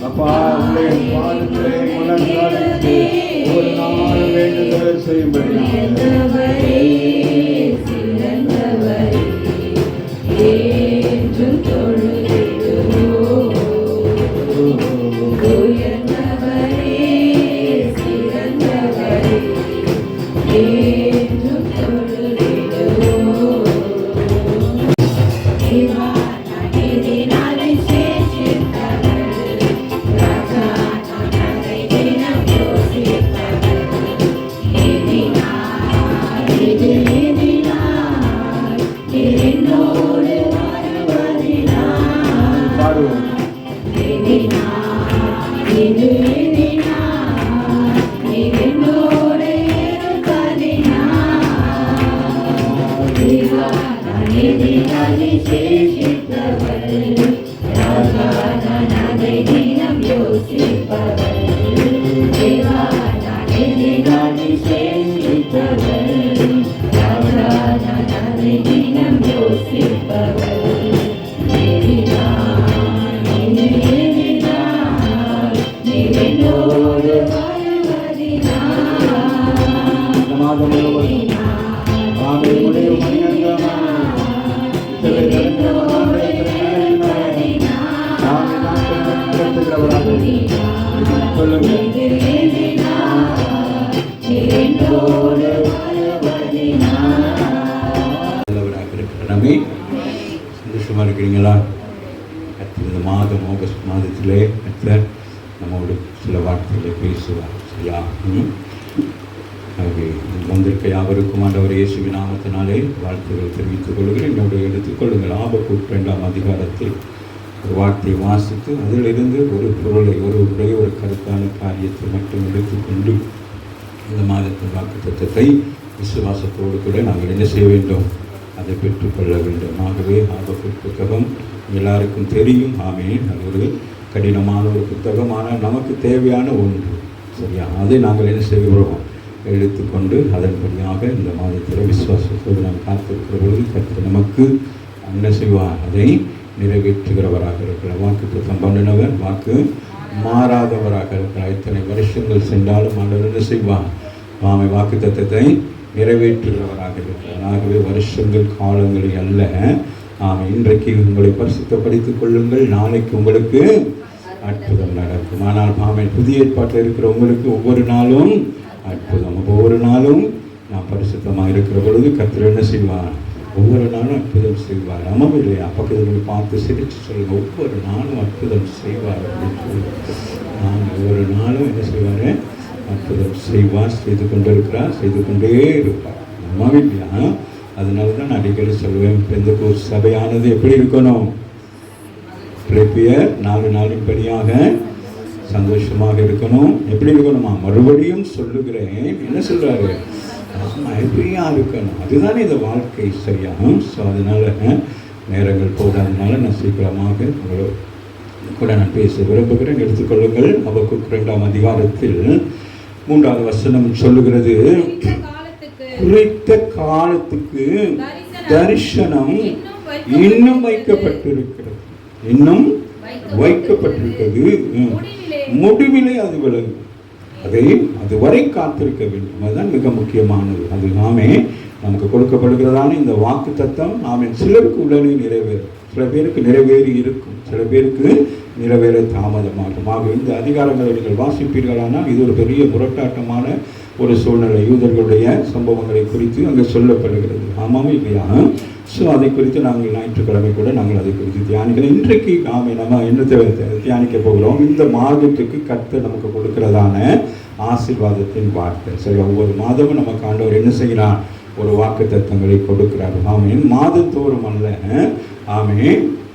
அப்பா பாதங்களை முழங்காலிட்டு ஒரு நாள் வேண்டுதல் செய்யும்படி சந்தோஷமா இருக்கிறீங்களா? இந்த மாதம் ஆகஸ்ட் மாதத்திலே நம்மோடு சில வார்த்தைகளை பேசுவார். சரியா? ஆகவே வந்திருக்க யாவருக்கும் ஆண்டவர் இயேசுவின் நாமத்தினாலே வாழ்த்துக்கள் தெரிவித்துக் கொள்கிறேன். என்னுடைய எடுத்துக்கொள்ளுங்கள். ஆபக்கூர் 2ஆம் அதிகாரத்தில் ஒரு வார்த்தையை வாசித்து அதிலிருந்து ஒரு பொருளை ஒரு கருத்தான காரியத்தை மட்டும் எடுத்துக்கொண்டு இந்த மாதத்தின் வாக்குத்தத்தத்தை விசுவாசத்தோடு கூட நாங்கள் என்ன செய்ய வேண்டும்? அதை பெற்றுக்கொள்ள வேண்டும். ஆகவே ஆபக்கூர் புத்தகம் எல்லாருக்கும் தெரியும். ஆமென். அது ஒரு கடினமான ஒரு புத்தகம், ஆனால் நமக்கு தேவையான ஒன்று. சரியா? அதை நாங்கள் என்ன செய்கிறோம்? எடுத்துக்கொண்டு அதன்படியாக இந்த மாதத்தில் விசுவாசத்தோடு நாம் காத்திருக்கிற பொழுது கர்த்தர் நமக்கு என்ன செய்வார்? அதை நிறைவேற்றுகிறவராக இருக்கிறார். வாக்கு தத்தம் பண்ணினவர் வாக்கு மாறாதவராக இருக்கிறார். இத்தனை வருஷங்கள் சென்றாலும் ஆண்டவர் என்ன செய்வார்? வாக்கு தத்தத்தை நிறைவேற்றுகிறவராக இருக்கிறார். ஆகவே வருஷங்கள் காலங்களை அல்ல, இன்றைக்கு உங்களை பரிசுத்தப்படுத்திக் கொள்ளுங்கள், நாளைக்கு உங்களுக்கு அற்புதம் நடக்கும். ஆனால் புதிய ஏற்பாட்டில் இருக்கிற உங்களுக்கு ஒவ்வொரு நாளும் அற்புதம். ஒவ்வொரு நாளும் நான் பரிசுத்தமாக இருக்கிற பொழுது கர்த்தர் என்ன செய்வார்? ஒவ்வொரு நாளும் அற்புதம் செய்வார். ஆமாம் இல்லையா? பக்கத்தில் பார்த்து சிரிச்சு சொல்லுங்க, ஒவ்வொரு நாளும் அற்புதம் செய்வார் அப்படின்னு சொல்லி. ஒவ்வொரு நாளும் என்ன செய்வார்? அற்புதம் செய்வார். செய்து கொண்டிருக்கிறார், செய்து கொண்டே இருப்பார். ஆமாம் இல்லையா? அதனால தான் நான் அடிக்கடி சொல்லுவேன், பெந்தெகோஸ்து சபையானது எப்படி இருக்கணும்? பிலிப்பியர் 4 படியாக சந்தோஷமாக இருக்கணும். எப்படி இருக்கணுமா? மறுபடியும் சொல்லுகிறேன். என்ன சொல்றாரு? எப்படியா இருக்கணும்? அதுதானே இந்த வாழ்க்கை. சரியா? ஸோ அதனால நேரங்கள் போடாதனால நான் சீக்கிரமாக கூட நான் பேச விரும்புகிறேன். எடுத்துக்கொள்ளுங்கள். ஆபக்கூர் 2ஆம் அதிகாரத்தில் 3வது வசனம் சொல்லுகிறது, குறித்த காலத்துக்கு தரிசனம் இன்னும் வைக்கப்பட்டிருக்கிறது. இன்னும் வைக்கப்பட்டிருக்கிறது. முடிவிலே அது விளங்கும். அதை அதுவரை காத்திருக்க வேண்டும். அதுதான் மிக முக்கியமானது. அது நமக்கு கொடுக்கப்படுகிறதான இந்த வாக்கு தத்தம் சிலருக்கு உடனே நிறைவேறும், சில பேருக்கு நிறைவேறி இருக்கும், சில பேருக்கு நிறைவேற தாமதமாகும். ஆக இந்த அதிகாரங்களை நீங்கள் வாசிப்பீர்களானால் இது ஒரு பெரிய முரட்டாட்டமான ஒரு சூழ்நிலை. யூதர்களுடைய சம்பவங்களை குறித்து அங்கே சொல்லப்படுகிறது. ஆமாம் இல்லையா? ஸோ அதை குறித்து நாங்கள் ஞாயிற்றுக்கிழமை கூட நாங்கள் அதை குறித்து தியானிக்கிறோம். இன்றைக்கு நம்ம என்னத்தை தியானிக்க போகிறோம்? இந்த மாதத்துக்கு கர்த்தர் நமக்கு கொடுக்கிறதான ஆசீர்வாதத்தின் வார்த்தை. சரி, ஒவ்வொரு மாதமும் நமக்கு ஆண்டவர் என்ன செய்கிறார்? ஒரு வாக்கு தத்தங்களை கொடுக்கிறார். மாதந்தோறும் அல்ல,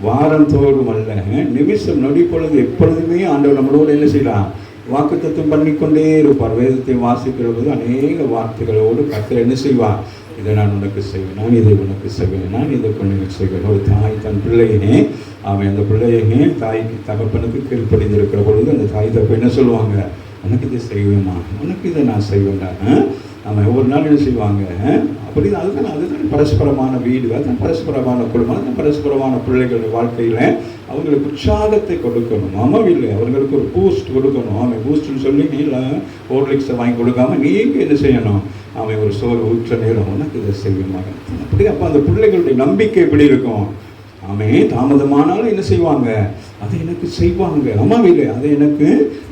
வாரந்தோறும் அல்ல, நிமிஷம் நொடி பொழுது எப்பொழுதுமே ஆண்டவர் நம்மளோடு என்ன செய்யலாம்? வாக்கு தத்தம் பண்ணிக்கொண்டே இருப்பார். வேதத்தை வாசிக்கிற போது அநேக வார்த்தைகளோடு கர்த்தர் என்ன செய்வார்? இதை நான் உனக்கு செய்வேன், நான் இதை உனக்கு செய்வேன், நான் இதை கொண்டு செய்வேன். ஒரு தாய் தன் பிள்ளையினே அந்த பிள்ளையே தாய்க்கு தகப்பனுக்கு கீழ்ப்படிந்திருக்கிற பொழுது அந்த தாய் தகப்ப என்ன சொல்லுவாங்க? உனக்கு இதை செய்வேமா, உனக்கு இதை நான் செய்வேன்டா, நம்ம ஒவ்வொரு நாள் என்ன செய்வாங்க அப்படி அதுதான் பரஸ்பரமான வீடு, அதுதான் பரஸ்பரமான குடும்பம், அதுதான் பரஸ்பரமான பிள்ளைகளுடைய வாழ்க்கையில் அவங்களுக்கு உற்சாகத்தை கொடுக்கணும். இல்லை அவர்களுக்கு ஒரு பூஸ்ட் கொடுக்கணும். அவன் பூஸ்ட்னு சொல்லி நீ ஹோர்லிக்ஸை வாங்கி கொடுக்காம நீங்கள் என்ன செய்யணும், அவன் ஒரு சோறு ஊற்ற நேரம் உனக்கு இதை செய்யணும் அப்படி. அப்போ அந்த பிள்ளைகளுடைய நம்பிக்கை எப்படி இருக்கும்? அவன் தாமதமானாலும் என்ன செய்வாங்க, அதை எனக்கு செய்வாங்க. இல்லை அதை எனக்கு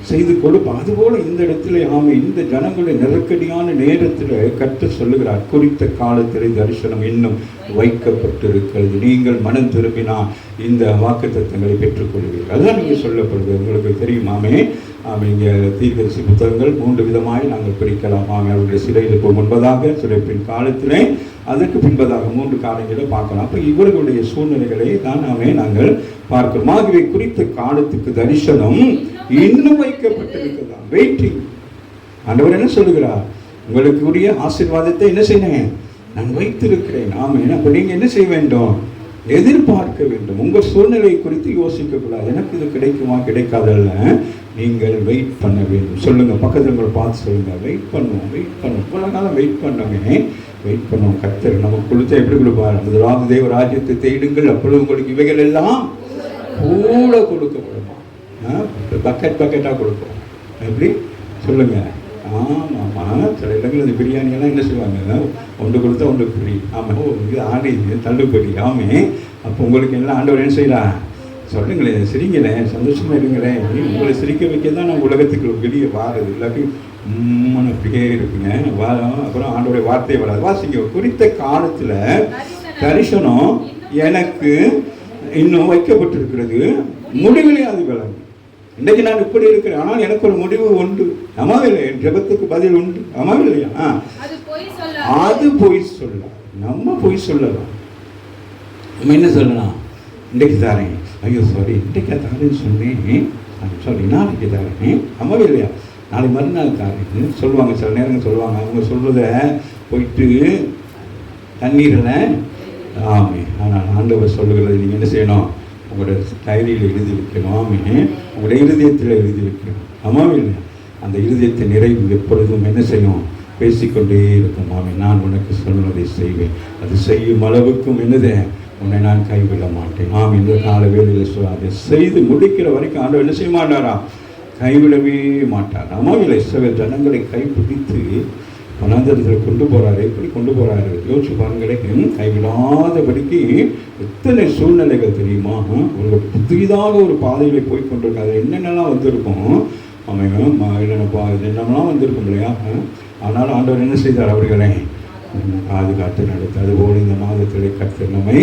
செய்து கொடுப்பான். அதுபோல் இந்த இடத்துல இந்த ஜனங்களுடைய நெருக்கடியான நேரத்தில் கர்த்தர் சொல்லுகிறார், குறித்த காலத்தில் தரிசனம் இன்னும் வைக்கப்பட்டிருக்கிறது, நீங்கள் மனம் திரும்பினால் இந்த வாக்குத்தத்தங்களை பெற்றுக்கொள்வீர்கள். அதுதான் நீங்கள் சொல்லப்படுது. உங்களுக்கு தெரியுமாமே இங்கே தீர்க்கதரிசி புத்தகங்கள் 3 விதமாய் நாங்கள் பிரிக்கலாம். அவருடைய சிறையிலுக்கு முன்பதாக, சிறைப்பின் காலத்திலே, அதற்கு பின்பதாக 3 காலங்களை பார்க்கலாம். அப்போ இவர்களுடைய சூழ்நிலைகளை தான் நாங்கள் பார்க்கிறோம். ஆகவே குறித்த காலத்துக்கு தரிசனம் இன்னும் வைக்கப்பட்டிருக்கிறதா, வெயிட்டிங். ஆண்டவர் என்ன சொல்லுகிறார், உங்களுக்கு உரிய ஆசீர்வாதத்தை என்ன செய்யணும், நான் வைத்திருக்கிறேன். அப்போ நீங்கள் என்ன செய்ய வேண்டும், எதிர்பார்க்க வேண்டும். உங்கள் சூழ்நிலை குறித்து யோசிக்கக்கூடாது, எனக்கு இது கிடைக்குமா கிடைக்காதல்ல, நீங்கள் வெயிட் பண்ண வேண்டும். சொல்லுங்கள், பக்கத்தில் உங்களை பார்த்து சொல்லுங்கள், வெயிட் பண்ணுவோம், வெயிட் பண்ணுவோம். இவ்வளோ காலம் வெயிட் பண்ணவே வெயிட் பண்ணுவோம். கர்த்தர் நமக்கு கொடுத்தா எப்படி கொடுப்பார், முதலாவது தேவ ராஜ்யத்தை தேடுங்கள், அப்பொழுது உங்களுக்கு இவைகள் எல்லாம் கூட கொடுக்கப்படுமா. பக்கெட்டாக கொடுப்போம். எப்படி சொல்லுங்கள். ஆமாம், சில இடங்கள் இந்த பிரியாணியெல்லாம் என்ன செய்வாங்க, ஒன்று கொடுத்தா ஒன்று ஃப்ரீ. ஆமாம், இது ஆடி தள்ளுபடி. அப்போ உங்களுக்கு எல்லாம் ஆண்டவர் என்ன செய்யலாம், சொல்லுங்களேன், சிரிங்களேன், சந்தோஷமாக இருங்களேன். உங்களை சிரிக்க வைக்க தான் நான் உலகத்துக்கு வெளியே வாருது, இல்லாட்டி அப்படியே இருக்குங்க. அப்புறம் ஆண்டோடைய வார்த்தையை வராது. வாசிங்க, குறித்த காலத்தில் தரிசனம் எனக்கு இன்னும் வைக்கப்பட்டிருக்கிறது, முடிவிலே அது விளங்கும். இன்றைக்கு நான் இப்படி இருக்கிறேன், ஆனால் எனக்கு ஒரு முடிவு உண்டு. இல்லை, என் ஜெபத்துக்கு பதில் உண்டு. இல்லையா? அது பொய் சொல்ல, நம்ம பொய் சொல்லலாம். நம்ம என்ன சொல்லலாம், இன்றைக்கு தாரேன், ஐயோ சாரி இன்றைக்கா தாரேன்னு சொன்னேன், சாரி நாளைக்கு தாரேன். இல்லையா? நாளை மறுநாள் தாரேன்னு சொல்லுவாங்க. சில நேரங்கள் சொல்லுவாங்க, அவங்க சொல்றத போயிட்டு தண்ணீரில் ஆனால் ஆண்டவர் சொல்லுகிறது நீங்கள் என்ன செய்யணும், உங்களோட டைரியில் எழுதி வைக்கணும். உங்களுடைய இருதயத்தில் எழுதி வைக்கணும். இல்லை, அந்த இருதயத்தை நிறைவு எப்பொழுதும் என்ன செய்யும், பேசிக்கொண்டே இருக்கும். நான் உனக்கு சொன்னதை செய்வேன், அது செய்யும் அளவுக்கும் என்னது, உன்னை நான் கைவிட மாட்டேன். இந்த கால வேலையில் அதை செய்து முடிக்கிற வரைக்கும் ஆண்டவர் என்ன செய்ய மாட்டாரா, கைவிடவே மாட்டார். இல்லை, சில ஜனங்களை கைப்பிடித்து வனாந்தரத்தில் கொண்டு போகிறாரு. எப்படி கொண்டு போகிறாரு யோசிச்சு பாருங்களேன். கைவிடாதபடிக்கு எத்தனை சூழ்நிலைகள் தெரியுமா. ஒரு புதிதாக ஒரு பாதையில போய் கொண்டிருக்காது. என்னென்னலாம் வந்திருக்கும், என்னென்னலாம் வந்திருக்கும் இல்லையா. ஆனால் ஆண்டவர் என்ன செய்தார், அவர்களை பாதுகாத்து நடத்து. அதுபோல் இந்த மாதத்திலே கர்த்தர் நம்மை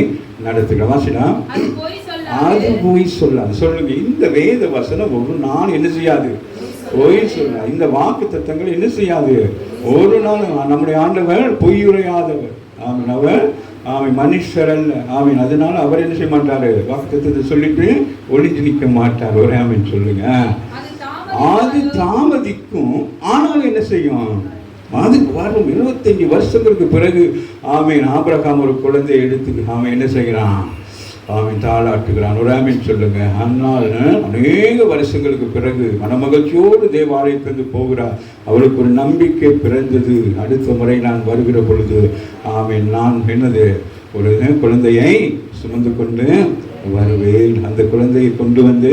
நடத்துகிற வாசினா அது போய் சொல்லாது. சொல்லுங்க, இந்த வேத வசனம் ஒரு நாள் என்ன செய்யாது, பொய் சொல்ல. இந்த வாக்கு தத்தங்கள் என்ன செய்யாது, ஒரு நாள். நம்முடைய ஆண்டவர் பொய்யுரையாதவர். அவர் மனுஷர் அல்ல. அதனால அவர் என்ன செய்ய மாட்டாரு, வாக்கு தத்தத்தை சொல்லிட்டு ஒளிஞ்சு நிற்க மாட்டார். ஒரு சொல்லுங்க. அது தாமதிக்கும், ஆனாலும் என்ன செய்யும், அதுக்கு வரும். 25 வருஷங்களுக்கு பிறகு ஆபிரகாம் ஒரு குழந்தையை எடுத்து என்ன செய்கிறான், தாளாட்டுகிறான். ஒரு சொல்லுங்க. ஆனால் அநேக வருஷங்களுக்கு பிறகு மனமகிழ்ச்சியோடு தேவாலயத்திலிருந்து போகிறார். அவளுக்கு ஒரு நம்பிக்கை பிறந்தது, அடுத்த முறை நான் வருகிற பொழுது நான் என்னது ஒரு குழந்தையை சுமந்து கொண்டு வருவேன், அந்த குழந்தையை கொண்டு வந்து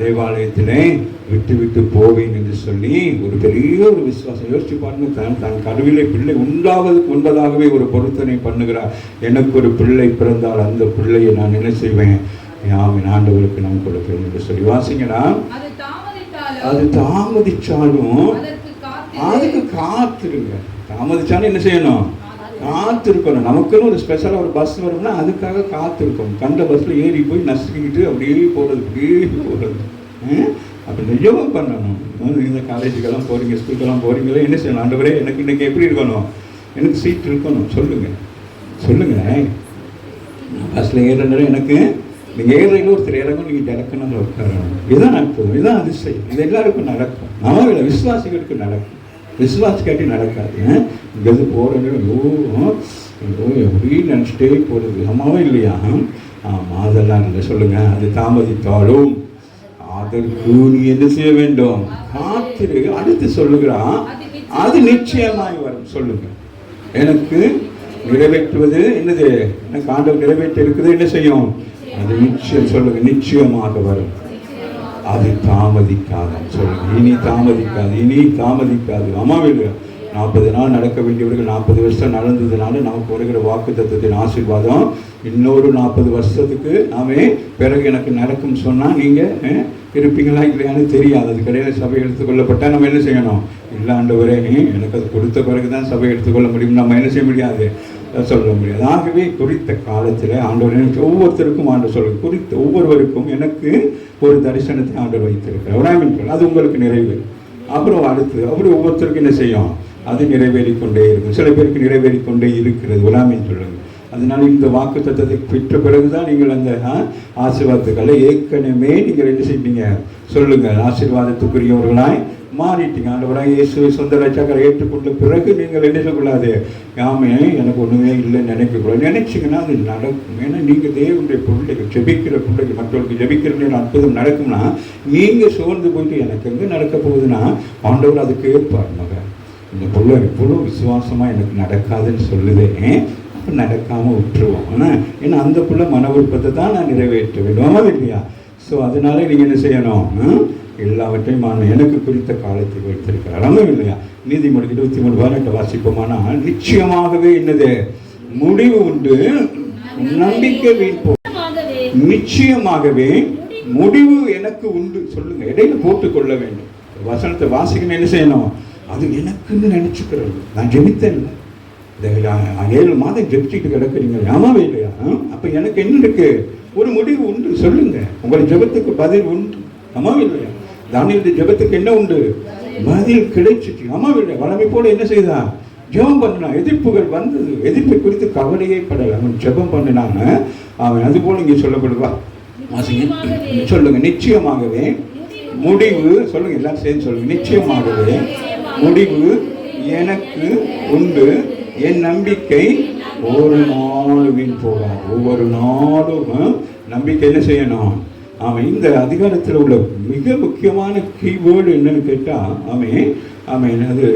தேவாலயத்திலே விட்டு போவேன் என்று சொல்லி ஒரு பெரிய ஒரு விசுவாசம். யோசிச்சு பாருங்க, தன் கருவிலே பிள்ளை உண்டாவதற்கு முன்பதாகவே ஒரு பொருத்தனை பண்ணுகிறார். எனக்கு ஒரு பிள்ளை பிறந்தால் அந்த பிள்ளையை நான் என்ன செய்வேன், ஆண்டவருக்கு நான் கொடுப்பேன் என்று சொல்லி. வாசிங்கன்னா, அது தாமதிச்சாலும் அதுக்கு காத்திருங்க. தாமதிச்சாலும் என்ன செய்யணும், காத்திருக்கணும். நமக்குன்னு ஒரு ஸ்பெஷலாக ஒரு பஸ் வரும்னா அதுக்காக காத்திருக்கணும். கண்ட பஸ்ஸில் ஏறி போய் நசுக்கிட்டு அப்படியே போகிறது. அப்போ நிஜமாக பண்ணணும். இந்த காலேஜுக்கெல்லாம் போகிறீங்க, ஸ்கூலுக்கெல்லாம் போகிறீங்களே, என்ன செய்யணும், ஆண்டவரே எனக்கு இன்றைக்கி எப்படி இருக்கணும், எனக்கு சீட் இருக்கணும். சொல்லுங்கள். பஸ்ஸில் ஏறுற எனக்கு நீங்கள் ஏறுறீங்க, ஒருத்தர் இறங்கும், நீங்கள் இறக்கணும், உட்காரணும். இதுதான் நடக்கும், இதுதான் அதிசயம். இது எல்லாருக்கும் நடக்கும். இல்லை, விசுவாசிகளுக்கு நடக்கும். விசுவாசிக்காட்டி நடக்காது. இங்கேருந்து போகிறவங்க எப்படின்னு நினச்சிட்டே போகிறது. இல்லையா? அதெல்லாம் இல்லை. சொல்லுங்கள், அது தாமதித்தாலும் அதற்கு நீ என்ன செய்ய வேண்டும், காத்திரு. அடுத்து சொல்லுகிறான், அது நிச்சயமாய் வரும். சொல்லுங்க, எனக்கு நிறைவேற்றுவது என்னது? எனக்கு ஆண்டவர் நிறைவேற்ற இருக்குது, என்ன செய்யும்? அது நிச்சயம். சொல்லுங்க, நிச்சயமாக வரும். அது தாமதிக்காது. சொல்லுங்க, இனி தாமதிக்காது, இனி தாமதிக்காது. ஆமாவில்லையா? 40 நாள் நடக்க வேண்டியவர்கள் 40 வருஷம் நடந்ததுனால நமக்கு வருகிற வாக்குத்தத்தத்தின் ஆசீர்வாதம் இன்னொரு 40 வருஷத்துக்கு நாமே பிறகு எனக்கு நடக்கும் சொன்னால் நீங்கள் இருப்பீங்களா இல்லையான்னு தெரியாது. அது கிடையாது. சபை எடுத்துக்கொள்ளப்பட்டால் நம்ம என்ன செய்யணும்? இல்லை ஆண்டவரே, எனக்கு அது கொடுத்த பிறகு தான் சபை எடுத்துக்கொள்ள முடியும். நம்ம என்ன செய்ய முடியாது, சொல்ல முடியாது. ஆகவே குறித்த காலத்தில் ஆண்டவர் ஒவ்வொருத்தருக்கும் ஆண்டவர் சொல்லுங்க, குறித்த ஒவ்வொருவருக்கும் எனக்கு ஒரு தரிசனத்தை ஆண்டவர் வைத்திருக்கிறார். அது உங்களுக்கு நிறைவேறும். அப்புறம் அடுத்து அப்படி ஒவ்வொருத்தருக்கும் என்ன செய்யும்? அது நிறைவேறிக்கொண்டே இருக்கும். சில பேருக்கு நிறைவேறிக்கொண்டே இருக்கிறது. உலாமின்னு சொல்லுங்க. அதனால இந்த வாக்கு தத்தத்தை பெற்ற பிறகுதான் நீங்கள் அந்த ஆசீர்வாதத்துக்களை ஏற்கனவே நீங்கள் என்ன செய்வீங்க? சொல்லுங்க, ஆசீர்வாதத்துக்குரியவர்களாய் மாறிட்டீங்க. ஆண்டவராக இயேசுவை சொந்த ரட்சகரை ஏற்றுக்கொண்ட பிறகு நீங்கள் என்ன சொல்லக்கூடாது? யாமே எனக்கு ஒன்றுமே இல்லைன்னு நினைக்கக்கூடாது. நினைச்சிங்கன்னா அது நடக்கும். ஏன்னா நீங்கள் தேவனுடைய பிள்ளைகள், ஜெபிக்கிற பிள்ளைகள், மற்றவர்களுக்கு ஜெபிக்கிற அற்புதம் நடக்கும்னா நீங்கள் சோர்ந்து போயிட்டு எனக்கு எங்கே நடக்க போகுதுன்னா ஆண்டவர் அதுக்கு ஏற்பாடு. மகன், இந்த பிள்ளை இவ்வளோ விசுவாசமாக எனக்கு நடக்காதுன்னு சொல்லுவேன், அப்போ நடக்காமல் விட்டுருவோம். ஆனால் ஏன்னா அந்த பிள்ளை மன விருப்பத்தை தான் நான் நிறைவேற்ற வேண்டும் இல்லையா? ஸோ அதனால நீங்கள் என்ன செய்யணும்? எல்லாவற்றையும் எனக்கு குறித்த காலத்தை வைத்திருக்கிறார். ஆமாம் இல்லையா? நீதிமொழி 23:18 வாசிப்போமானால், நிச்சயமாகவே என்னது? முடிவு உண்டு, நம்பிக்கை வீண் போ. நிச்சயமாகவே முடிவு எனக்கு உண்டு. சொல்லுங்க, இடையில போட்டுக்கொள்ள வேண்டும். வசனத்தை வாசிக்கணும், என்ன செய்யணும்? அது எனக்குன்னு நினைச்சுக்கிறது. நான் ஜெபித்தேன், இந்த 7 மாதம் ஜெபிச்சுட்டு கிடக்குறீங்க, ஆமாவே இல்லையா? அப்ப எனக்கு என்ன இருக்கு? ஒரு முடிவு உண்டு. சொல்லுங்க, உங்கள் ஜெபத்துக்கு பதில் உண்டு. ஆமாவே இல்லையா? தானியேல் ஜெபத்துக்கு என்ன உண்டு? பதில் கிடைச்சிச்சு. ஆமாவே இல்லையா? வளமை போல என்ன செய்தா? ஜெபம் பண்ணினான். எதிர்ப்புகள் வந்தது, எதிர்ப்பை குறித்து கவலையே படலை. அவன் ஜெபம் பண்ணினாங்க. அவன் அது போல இங்கே சொல்லப்படுவா. சொல்லுங்க, நிச்சயமாகவே முடிவு. சொல்லுங்க, எல்லாம் சேர்ந்து சொல்லுங்க, நிச்சயமாகவே முடிவு எனக்கு உண்டு, என் நம்பிக்கை ஒரு நாள் வீண் போகாது. ஒவ்வொரு நாளும் நம்பிக்கை என்ன செய்யணும்? அவன் இந்த அதிகாரத்தில் உள்ள மிக முக்கியமான கீவேர்டு என்னன்னு கேட்டால், அவன் அது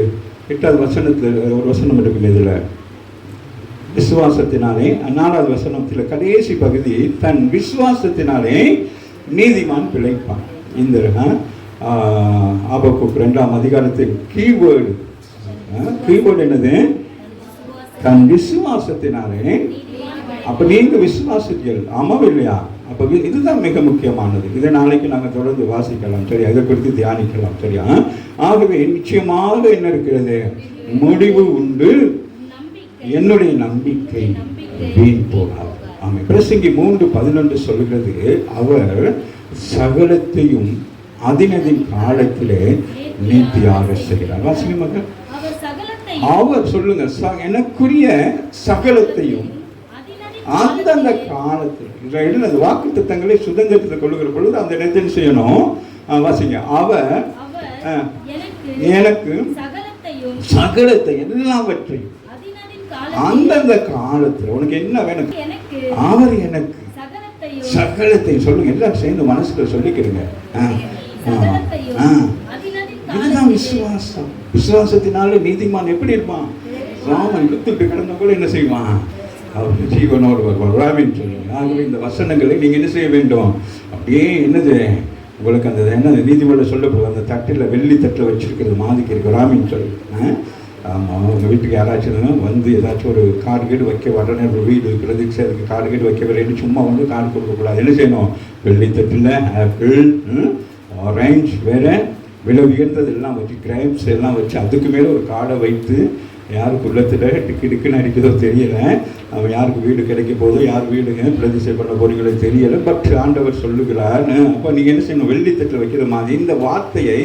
8வது வசனத்தில் ஒரு வசனம் இருக்குங்க. இதில் விசுவாசத்தினாலே 4வது வசனத்தில் கடைசி பகுதி, தன் விசுவாசத்தினாலே நீதிமான் பிழைப்பான். இந்த ஆபக்கூக் 2ஆம் அதிகாரத்தின் கீவேர்டு என்னது? தன் விசுவாசத்தினாலே. அப்ப நீங்க விசுவாசிகள், ஆமாம் இல்லையா? அப்ப இதுதான் மிக முக்கியமானது. இதை நாளைக்கு நாங்கள் தொடர்ந்து வாசிக்கலாம், சரியா? இதை குறித்து தியானிக்கலாம், சரியா? ஆகவே நிச்சயமாக என்ன இருக்கிறது? முடிவு உண்டு, என்னுடைய நம்பிக்கை வீண் போகாது. ஆமா, பிரசங்கி 3:11 சொல்கிறது, அவர் சகலத்தையும் அதினதின் காலத்திலே நீதியாக செய்கிறார். வாசிங்க மகன். அவர் சொல்லுங்க, எனக்குரிய சகலத்தையும் அந்தந்த காலத்தில் அந்த வாக்கு திட்டங்களை சுதந்திரத்தை கொள்ளுகிற பொழுது அந்த நேரத்தை செய்யணும். வாசிங்க, அவர் எனக்கு சகலத்தை எல்லாவற்றையும் அந்தந்த காலத்தில் உனக்கு என்ன வேணும்? அவர் எனக்கு சகலத்தை. சொல்லுங்க, எல்லாம் சேர்ந்து மனசுல சொல்லிக்கிறீங்க. இதுதான் விசுவாசம். விசுவாசத்தினால நீதிமான் எப்படி இருப்பான்? ராமன் இழுத்துட்டு கிடந்த போல என்ன செய்வான்? அவர் ஜீவனோடு வருவான் சொல்லுங்க. ஆகவே இந்த வசனங்களை நீங்க என்ன செய்ய வேண்டும்? அப்படியே என்னது உங்களுக்கு அந்த என்ன நீதிமன்றம் சொல்லப்படுது, அந்த தட்டில் வெள்ளி தட்டில் வச்சிருக்கிறது மாதிரிக்கு இருக்கு ராமின்னு சொல்லுங்க. ஆமாம், உங்கள் வீட்டுக்கு யாராச்சும் வந்து ஏதாச்சும் ஒரு கார்டு கீடு வைக்க உடனே ஒரு வீடு இருக்கிறது, அதுக்கு கார்டு கீடு வைக்க வரேன்னு சும்மா வந்து கார்டு கொடுக்கக்கூடாது. என்ன செய்யணும்? வெள்ளி தட்டில் ஆப்பிள், ஆரஞ்சு, வேறு விலை உயர்ந்தது எல்லாம் வச்சு, கிரைப்ஸ் எல்லாம் வச்சு அதுக்கு மேலே ஒரு கார்டை வைத்து யாருக்கு உள்ளத்தில் டிக்குன்னு அடிக்கிறதோ தெரியலை, அவன் யாருக்கு வீடு கிடைக்க போதோ, யார் வீடுங்க பிரதிஷ்டை பண்ண போறீங்களோ தெரியலை. பட் ஆண்டவர் சொல்லுகிறார். அப்போ நீங்கள் என்ன செய்யணும்? வெள்ளித்தட்டில் வைக்கிற மாதிரி இந்த வார்த்தையை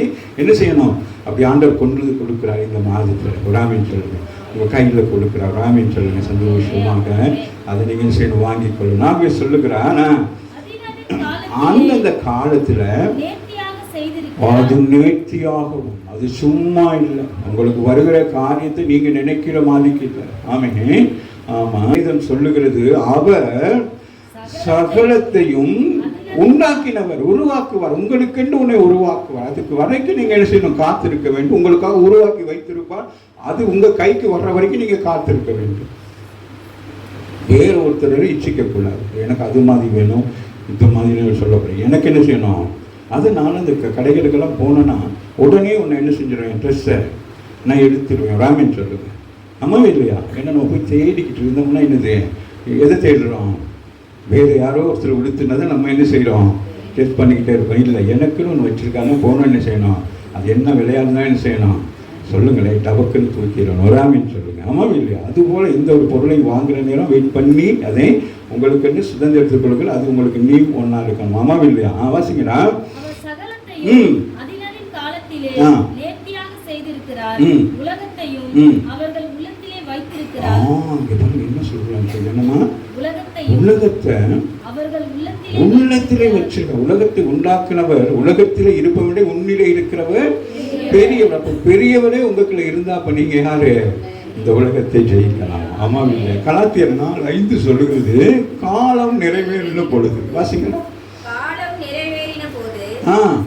என்ன செய்யணும்? அப்படி ஆண்டவர் கொண்டு கொடுக்குறார். இந்த மாதத்தில் ராமின்னு சொல்லுங்க, உங்கள் கையில் கொடுக்குறார். ராமின்னு சொல்லுங்க, சந்தோஷமாக அதை நீங்கள் செய்யணும், வாங்கி கொள்ளணும். நாவே சொல்லுகிறான், அந்தந்த காலத்தில் அது நேர்த்தியாகவும், அது சும்மா இல்லை. உங்களுக்கு வருகிற காரியத்தை நீங்க நினைக்கிற மாதிரி இல்லை. ஆமே, ஆமா, இதன் சொல்லுகிறது, அவர் சகலத்தையும் உண்டாக்கினவர் உருவாக்குவார், உங்களுக்கென்று உன்னை உருவாக்குவார். அதுக்கு வரைக்கும் நீங்க என்ன செய்யணும்? காத்திருக்க வேண்டும். உங்களுக்காக உருவாக்கி வைத்திருப்பார். அது உங்க கைக்கு வர்ற வரைக்கும் நீங்க காத்திருக்க வேண்டும். வேற ஒருத்தரை இச்சிக்க கூடாது. எனக்கு அது மாதிரி வேணும், இந்த மாதிரி சொல்லப்படுறேன். எனக்கு என்ன செய்யணும்? அது நான் அந்த கடைகளுக்கெல்லாம் போனேன்னா உடனே உன்னை என்ன செஞ்சிருவேன்? ட்ரெஸ்ஸை நான் எடுத்துருவேன். ராமன் சொல்லுவேன். அம்மாவே இல்லையா? ஏன்னா நம்ம போய் தேடிக்கிட்டு இருந்தோம்னா என்னது? எதை தேடுறோம்? வேறு யாரோ ஒருத்தர் உடுத்துனதை நம்ம என்ன செய்கிறோம்? டெஸ்ட் பண்ணிக்கிட்டே இருக்கோம். இல்லை, எனக்குன்னு ஒன்று வச்சுருக்காங்க, போனோம் என்ன செய்யணும்? அது என்ன விளையாடுனா என்ன செய்யணும்? சொல்லுங்களேன், டபக்குன்னு தூக்கிடணும். வராமின்னு சொல்லுங்கள். ஆமாம் இல்லையா? அதுபோல் எந்த ஒரு பொருளையும் வாங்குகிற நேரம் வெயிட் பண்ணி அதை உங்களுக்கு சுதந்திரத்துக் கொடுக்கல, அது உங்களுக்கு நீ ஒன்றா இருக்கணும். ஆமாம் இல்லையா? வாசிங்களா? என்ன சொல்றாங்க? உலகத்தை உள்ளத்திலே வச்சிருக்க. உலகத்தை உண்டாக்குனவர், உலகத்திலே இருப்பவனே உன்னிலே இருக்கிறவர் பெரியவர். அப்ப பெரியவரே உங்களுக்குள்ள இருந்தா அப்ப நீங்க யாரு? இந்த உலகத்தை ஜெயிக்கலாம். ஆமாம் இல்லை? கலாத்தியர் 4:5 சொல்லுகிறது, காலம் நிறைவேறின பொழுது. வாசிக்கலாம். காலம் நிறைவேறின போது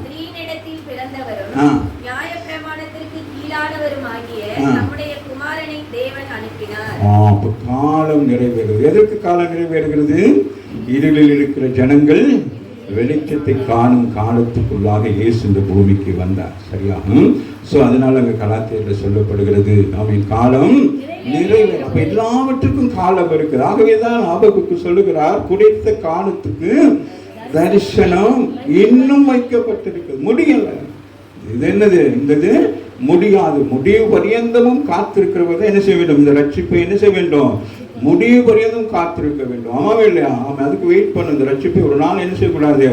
ஸ்திரீனிடத்தில் பிறந்தவரும் நியாயப்பிரமாணத்திற்கு கீழானவருமாகிய நம்முடைய குமாரனை தேவன் அனுப்பினார். அப்ப காலம் நிறைவேறுகிறது. எதற்கு காலம் நிறைவேறுகிறது? இருளில் இருக்கிற ஜனங்கள் வெளிச்சத்தை காணும் காலத்துக்குள்ளாக இயேசு இந்த பூமிக்கு வந்தார். சரியா? சோ அதனால அங்க கலாத்தியத்தில் சொல்லப்படுகிறது, ஆமென், காலம் நிறைவேறும். அப்ப எல்லாவற்றுக்கும் காலம் இருக்குது. ஆகவேதான் ஆபகுக்கு சொல்லுகிறார், குறித்த காலத்துக்கு தரிசனம் இன்னும் வைக்கப்பட்டிருக்கு. முடியல. இது என்னது? இந்த முடியாது. முடிவு பரியந்தமும் காத்திருக்கிறவர்கள் என்ன செய்ய வேண்டும்? இந்த ரட்சிப்பை என்ன செய்ய வேண்டும்? முடிவு பரியந்தம் காத்திருக்க வேண்டும். ஆமாவே இல்லையா? ஆமாம், அதுக்கு வெயிட் பண்ண. இந்த ரட்சிப்பை ஒரு நாள் என்ன செய்யக்கூடாது?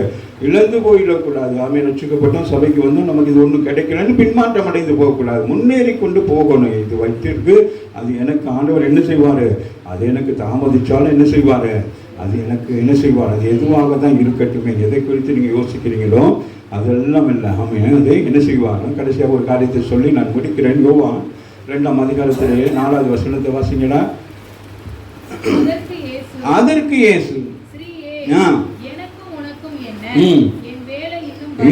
இழந்து போயிடக்கூடாது. ஆமே, ரட்சிக்கப்பட்டோம், சபைக்கு வந்தோம், நமக்கு இது ஒன்றும் கிடைக்கலன்னு பின்மாற்றம் அடைந்து போகக்கூடாது. முன்னேறி கொண்டு போகணும். இது வைத்திருக்கு, அது எனக்கு ஆண்டவர் என்ன செய்வார்? அது எனக்கு தாமதிச்சாலும் என்ன செய்வார்? அது எனக்கு என்ன செய்வார்? அது எதுவாக தான் இருக்கட்டுமே. எதை குறித்து நீங்கள் யோசிக்கிறீங்களோ அதெல்லாம் இல்லை. ஆமே, அதை என்ன செய்வார்? கடைசியாக ஒரு காரியத்தை சொல்லி நான் முடிக்கிறேன். யோவான் 2ஆம் அதிகாரத்திலே 4வது வசனத்தை வாசிங்களா? அதற்கு இயேசு,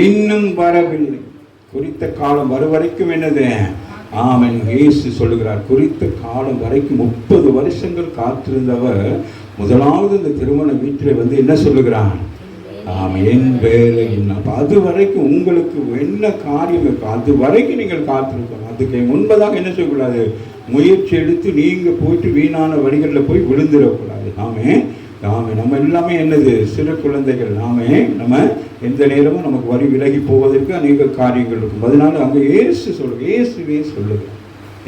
இன்னும் வரவில்லை, குறித்த காலம் வரும் வரைக்கும் என்னது? ஆமென். இயேசு சொல்லுகிறார், குறித்த காலம் வரைக்கும் 30 வருஷங்கள் காத்திருந்தவர் முதலாவது இந்த திருமண வீட்டில் வந்து என்ன சொல்லுகிறான்? என் வேலை என்ன? அது வரைக்கும் உங்களுக்கு என்ன காரியம் இருக்கு, அது வரைக்கும் நீங்கள் காத்திருக்கணும். அதுக்கு முன்பதாக என்ன செய்யக்கூடாது? முயற்சி எடுத்து நீங்க போயிட்டு வீணான வழிகளில் போய் விழுந்துடக்கூடாது. ஆமே, நம்ம எல்லாமே என்னது? சிறு குழந்தைகள். நம்ம எந்த நேரமும் நமக்கு வரி விலகி போவதற்கு அநேக காரியங்கள் இருக்கும். அதனால அங்க இயேசுவே சொல்லுங்க.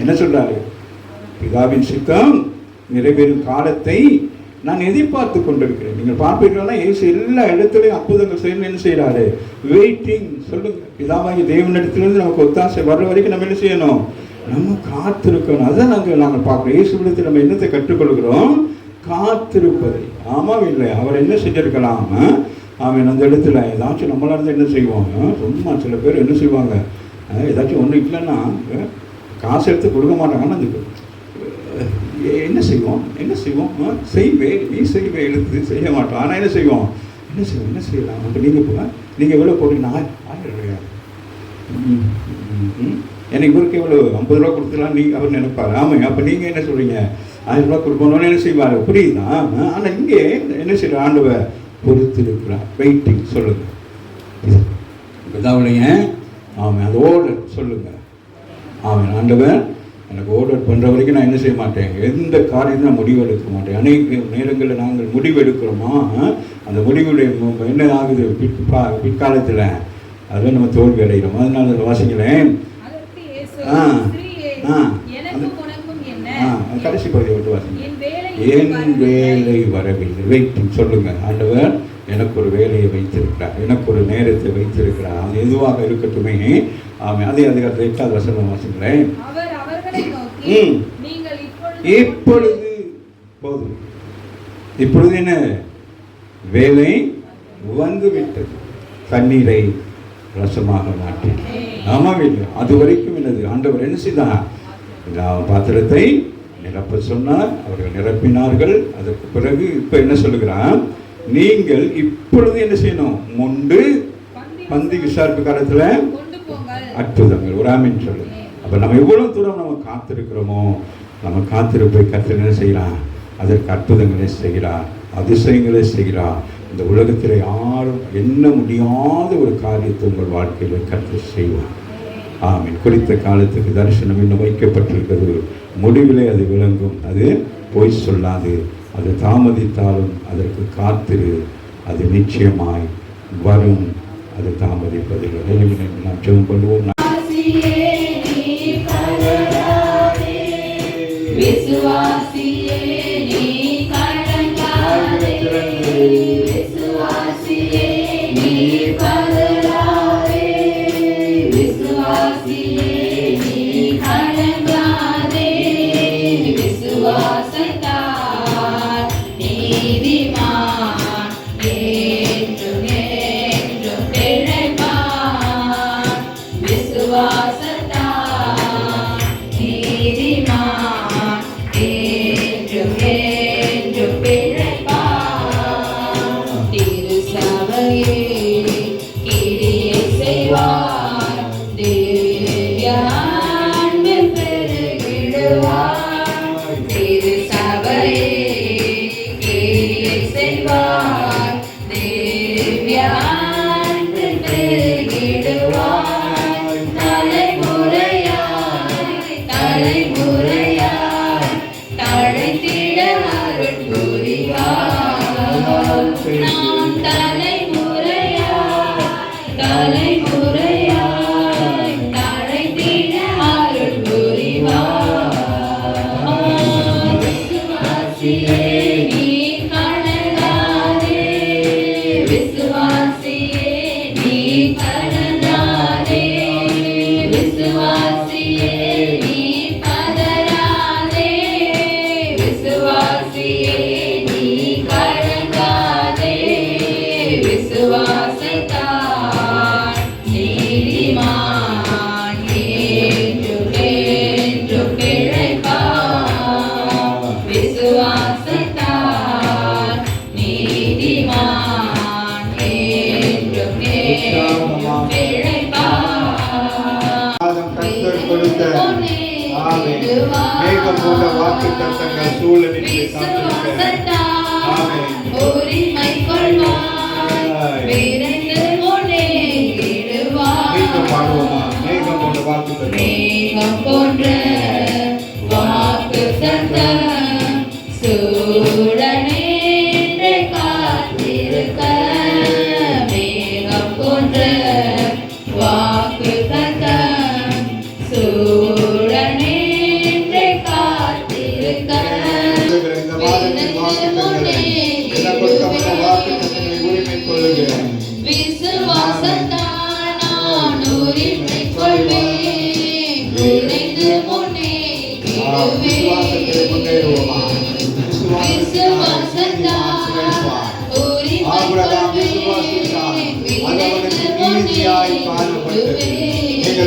என்ன சொல்றாரு? பிதாவின் சித்தம் நிறைவேறும் காலத்தை நான் எதிர்பார்த்து கொண்டிருக்கிறேன். நீங்கள் பார்ப்பீர்களா? இயேசு எல்லா இடத்துலையும் அற்புதங்கள் செய்யணும். என்ன செய்யறாரு? வெயிட்டிங். சொல்லுங்க. பிதாவாகி தேவனிடத்திலிருந்து நமக்கு ஒத்தாசை வர்ற வரைக்கும் நம்ம என்ன செய்யணும்? நம்ம காத்திருக்கணும். அதான் நாங்கள் பார்க்கிறோம். இயேசுவிடத்தில் நம்ம என்னத்தை கற்றுக்கொள்கிறோம்? காத்திருப்பதை. ஆமாம் இல்லை? அவர் என்ன செஞ்சிருக்கலாம்? அவன் அந்த இடத்துல ஏதாச்சும் நம்மளா இருந்து என்ன செய்வாங்க? சும்மா சில பேர் என்ன செய்வாங்க? ஏதாச்சும் ஒன்று இல்லைன்னா காசு எடுத்து கொடுக்க மாட்டாங்கன்னா அந்த என்ன செய்வோம்? செய்வே, நீ செய்வே எழுத்து செய்ய மாட்டோம். ஆனால் என்ன செய்வோம்? என்ன செய்யலாம்? அப்போ நீங்கள் எவ்வளோ போடுறீங்க? 1000 ரூபாயா? எனக்கு இவருக்கு எவ்வளோ 50 ரூபா கொடுத்துலாம் அவர் நினைப்பாரு. ஆமாம். அப்போ நீங்கள் என்ன சொல்கிறீங்க? 1000 ரூபா கொடுக்கணும்னு என்ன செய்வார்? புரியுதா? ஆனால் இங்கே என்ன செய்யற? ஆண்டவர் பொறுத்து இருக்கிறார். வெயிட்டிங். சொல்லுங்க. இதாவளைங்க. ஆமாம், அது ஓர்டர். சொல்லுங்க. ஆமாம், ஆண்டவர் எனக்கு ஓர்டர் பண்ணுற வரைக்கும் நான் என்ன செய்ய மாட்டேன்? எந்த காரியம் நான் முடிவெடுக்க மாட்டேன். அநேக நேரங்களில் நாங்கள் முடிவெடுக்கிறோமா, அந்த முடிவுடைய என்ன ஆகுது? பிற்காலத்தில் அதில் நம்ம தோல்வி அடைகிறோம். அதனால வாசிங்களேன். கடைசி பகுதியை விட்டு வாசிங்க. என் வேலை வரவில்லை. வெயிட்டிங். சொல்லுங்க. ஆண்டவர் எனக்கு ஒரு வேலையை வைத்திருக்கிறார், எனக்கு ஒரு நேரத்தை வைத்திருக்கிறார். அது எதுவாக இருக்கட்டுமே. அதே அதிகாரத்தை 8வது வசனம் வாசிங்களேன். இப்பொழுது போதும். இப்பொழுது என்ன? வேலை வந்து விட்டது. தண்ணீரை ரசமாக மாற்றி. ஆமாம் இல்லை? அது வரைக்கும் என்னது? ஆண்டவர் என்ன செய்தார்? பாத்திரத்தை நிரப்ப சொன்னார். அவர்கள் நிரப்பினார்கள். அதற்கு பிறகு இப்ப என்ன சொல்லுகிறான்? நீங்கள் இப்பொழுது என்ன செய்யணும்? மொண்டு பந்தி விசாரிப்பு காலத்துல அற்புதங்கள். ஒரு ஆமீன் சொல்லு. அப்ப நம்ம எவ்வளவு தூரம் நம்ம காத்திருக்கிறோமோ, நம்ம காத்திருப்பை கர்த்தர் என்ன செய்யலாம்? அதற்கு அற்புதங்களை செய்கிறார், அதிசயங்களை செய்கிறார். இந்த உலகத்தில் யாரும் எண்ண முடியாத ஒரு காரியத்தை உங்கள் வாழ்க்கையில் கர்த்தர் செய்வார். ஆமீன். குறித்த காலத்துக்கு தரிசனம் இன்னும் வைக்கப்பட்டிருக்கிறது. முடிவிலே அது விளங்கும். அது பொய் சொல்லாது. அது தாமதித்தாலும் அதற்கு காத்திரு, அது நிச்சயமாய் வரும். அது தாமதிப்பதில்லை. நாம் ஜெபம் பண்ணுவோம்.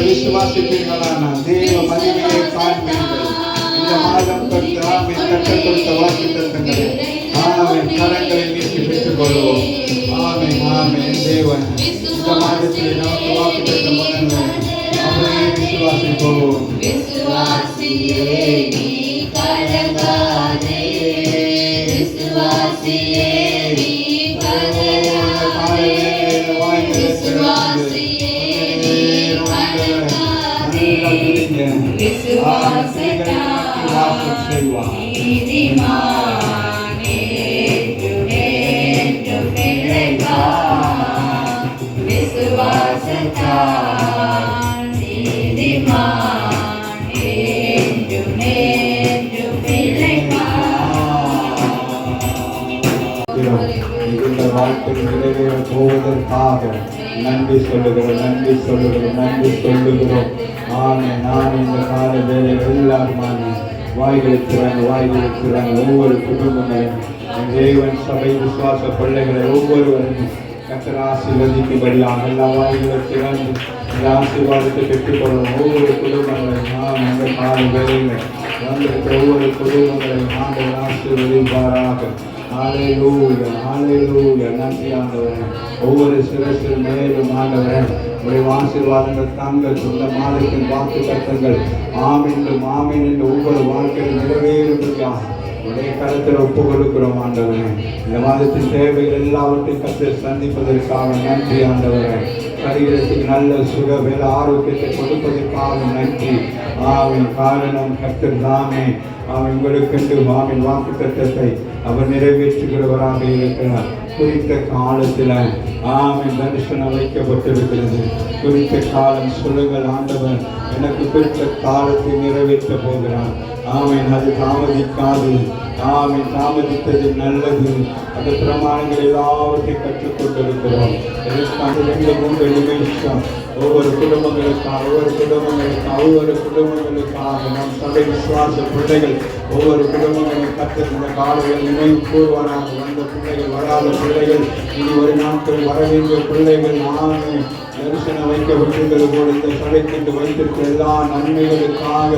விசுவாசிப்பீர்களானால் தேவ மகிமையை காண்பீர்கள். இந்த மாதம் கர்த்தர் கொடுத்த வாக்குத்தத்தங்களை கரங்களை நீக்கி பெற்றுக் கொள்வோம். ஆமென், ஆமென். தேவன் இந்த மாதத்தில் நமக்கு வாக்குத்தத்தம் பண்ணுங்கள். அவரை விசுவாசிப்போம். போவதற்காக நன்றி சொல்லுகிறோம், நன்றி சொல்லுகிறோம், நன்றி சொல்லுகிறோம். ஆமென். நான் இந்த கால வேலையில் எல்லாருமான வாய்களுக்கிறாங்க ஒவ்வொரு குடும்பங்களும் தேவன் சபை விசுவாச பிள்ளைகளை ஒவ்வொருவரும் கர்த்தர் ஆசீர்வதிக்கும்படியாக எல்லா வாய்களும் திறந்து இந்த ஆசீர்வாதத்தை பெற்றுக்கொள்ளும் ஒவ்வொரு குடும்பங்களையும் நாம் இந்த கால வேலையில் வந்திருக்கிற ஒவ்வொரு குடும்பங்களையும் ஆண்டவர் ஆசீர்வதிப்பாராக. ஹalleluya ஹalleluya நன்றி ஆண்டவரே. ஒவ்வொரு சிரசில் மேலும் ஆண்டவரே உடைய ஆசீர்வாதங்கள் தாங்கள் சொந்த மாதத்தின் வாக்கு தத்தங்கள் ஆமென் ஆமென் என்று ஒவ்வொரு வாழ்க்கையில் நிறைவேறுவதற்காக உடைய கருத்தில் ஒப்பு கொடுக்கிறோம் ஆண்டவரே. இந்த மாதத்தின் தேவைகள் எல்லாவற்றையும் கர்த்தர் சந்திப்பதற்காக நன்றி ஆண்டவரே. சரீரத்துக்கு நல்ல சுக வேலை ஆரோக்கியத்தை கொடுப்பதற்காக நன்றி. ஆவின் காரணம் கர்த்தர் தாமே. அவன் உங்களுக்கென்று ஆவின் வாக்கு தத்தத்தை அவர் நிறைவேற்றுகிறவராக இருக்கிறார். குறித்த காலத்தில் ஆவின் தரிசனம் வைக்கப்பட்டிருக்கிறது. குறித்த காலம் சொல்லுங்கள் ஆண்டவர் எனக்கு குறித்த காலத்தை நிறைவேற்ற போகிறார். ஆமென். அது தாமதிக்காது. ஆமென். தாமதித்தது நல்லது. அந்த பிரமாணங்கள் எல்லாவற்றையும் கற்றுக்கொண்டிருக்கிறோம். இதற்காக 2-3 நிமிஷம் ஒவ்வொரு குடும்பங்களுக்காக நம் சபை விசுவாச பிள்ளைகள் ஒவ்வொரு குடும்பங்களும் கர்த்தர் இந்த காலையில் நினைவு கூறுவாராக. வந்த பிள்ளைகள், வராத பிள்ளைகள், இனி ஒரு நாட்கள் வர வேண்டிய பிள்ளைகள் ஆமென் தரிசனம் வைக்கப்பட்டிருக்கிறது போல இந்த சபைக்கென்று வைத்திருக்கிற எல்லா நன்மைகளுக்காக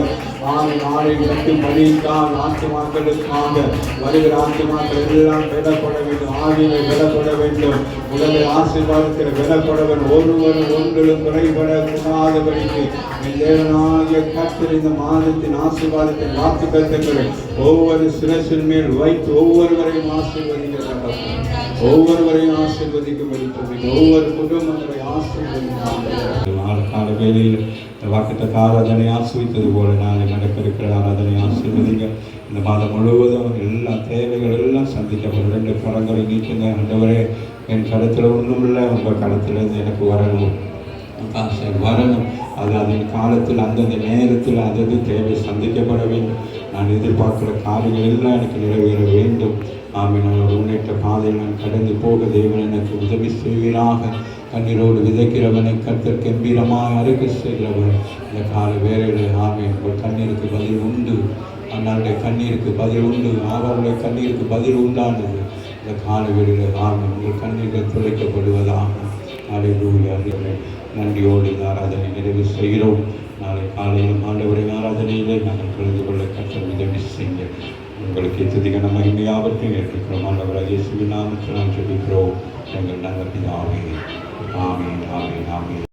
நாளை மட்டும் வழிக்காக ஆத்துமாக்களுக்காக வருகிற ஆத்துமாக்கள் எல்லாம் விடப்பட வேண்டும். ஆவியை விடப்பட வேண்டும். உடலை ஆசீர்வாதத்தில் விடப்பட வேண்டும். ஒருவரும் ஒன்றிலும் குறைபடக்கூடாதபடிக்கு தேவனாகிய கர்த்தர் இந்த மாதத்தின் ஆசீர்வாதத்தின் வாக்கு தத்தங்களை ஒவ்வொரு சிரசின் மேல் வைத்து ஒவ்வொருவரையும் ஆசீர்வதிக்கும்படி ஒவ்வொரு குடும்பங்களை கால வேளையில் இந்த வாக்குத்தத்த ஆராதனை ஆசிர்வதித்தது போல நாளை நடப்பிருக்கிற ஆராதனை ஆசீர்வதிங்க. இந்த மாதம் முழுவதும் எல்லா தேவைகள் எல்லாம் சந்திக்கப்படும். 2 கரங்களை நீக்குங்க ஆண்டவரே. என் கடத்தில் ஒன்றும் இல்லை, உங்கள் கடத்திலிருந்து எனக்கு வரணும் வரணும். அது அதன் காலத்தில் அந்தந்த நேரத்தில் அதது தேவை சந்திக்கப்பட வேண்டும். நான் எதிர்பார்க்கிற காரியங்கள் எல்லாம் எனக்கு நிறைவேற வேண்டும். ஆமென். முன்னேற்ற பாதையில் நான் கடந்து போக தேவன் எனக்கு உதவி செய்வீராக. கண்ணீரோடு விதைக்கிறவனை கர்த்தர் கம்பீரமாக அறுக்க செய்கிறவன் இந்த கால வேளையில் ஆமென். உங்கள் கண்ணீருக்கு பதில் உண்டு. அண்ணாருடைய கண்ணீருக்கு பதில் உண்டு. அவருடைய கண்ணீருக்கு பதில் உண்டானது. இந்த கால வேளையில் ஆமென். உங்கள் கண்ணீர்கள் துளைக்கப்படுவதாக. ஹல்லேலூயா. நன்றியோடு இந்த ஆராதனை நிறைவு செய்கிறோம். நாளை காலையிலும் ஆண்டவரின் ஆராதனையிலே நாங்கள் கலந்து கொள்ள கர்த்தர் உதவி செய்ய உங்களுக்கு துதிகன மகிமையாவற்றையும் ஏற்றுக்கிறோம். ஆண்டவராகிய இயேசுவின் நாமத்தில் நாம் ஜெபிக்கிறோம். எங்கள் நல்ல பிதாவே. ஆமென் ஆமென் ஆமென்.